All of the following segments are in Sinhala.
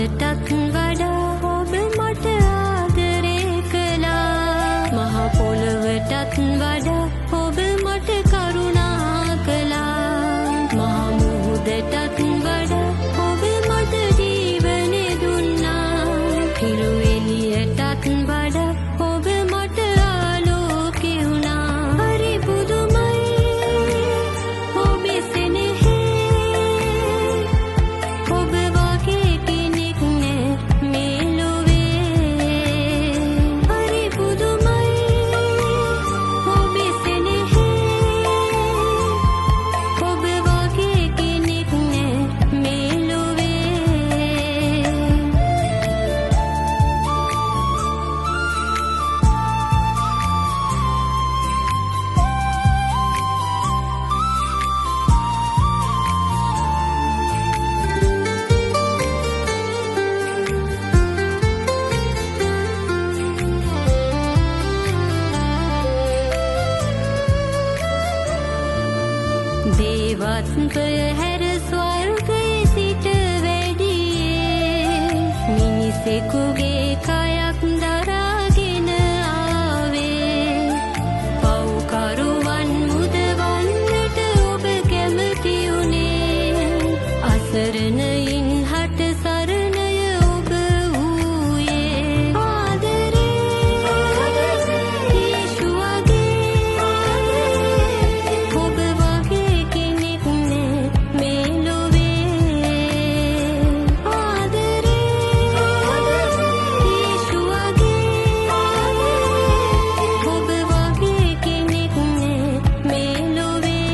මුහුදටත් වඩා ඔබ මට ආදරේ කළා. මහ පොළොවටත් වඩා ඔබ මට කරුණා කළා. මහ මුහුදටත් වඩා ඔබ මට ජීවනේ දුන්නා. හිරු එළියටත් වඩා ඔබ මට ආලෝකේ වුණා. හරි පුදුමයි ඔබේ සෙනෙහේ. ඔබ වගේ කෙනෙක් නෑ මේ ලොවේ. හරි පුදුමයි ඔබේ සෙනෙහේ. ඔබ වගේ කෙනෙක් නෑ මේ ලොවේ. දේවත්වය හැර ස්වර්ගයේ සිට වැඩියේ. මිනිසෙකුගේ කයක් දරාගෙන ආවේ. පව්කරුවන් මුදවන්නට ඔබ කැමති වුණේ. අසරණයින් හට සරණය ඔබ වූයේ. ආදරේ යේෂුවගේ. ඔබ වගේ කෙනෙක් නෑ මේ ලොවේ. ආදරේ යේෂුවගේ. ඔබ වගේ කෙනෙක් නෑ මේ ලොවේ.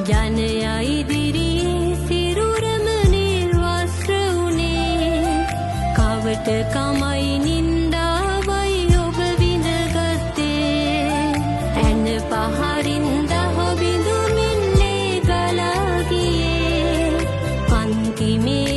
ජනයා ඉදිරියේ සිරුරම නිර්වස්ත්‍ර වුණේ. කවටකමයි නින්දාවයි ඔබ විඳගත්තේ. ඇන පහරින් දහ බිඳුමින් ලේ ගලා ගියේ. අන්තිමේ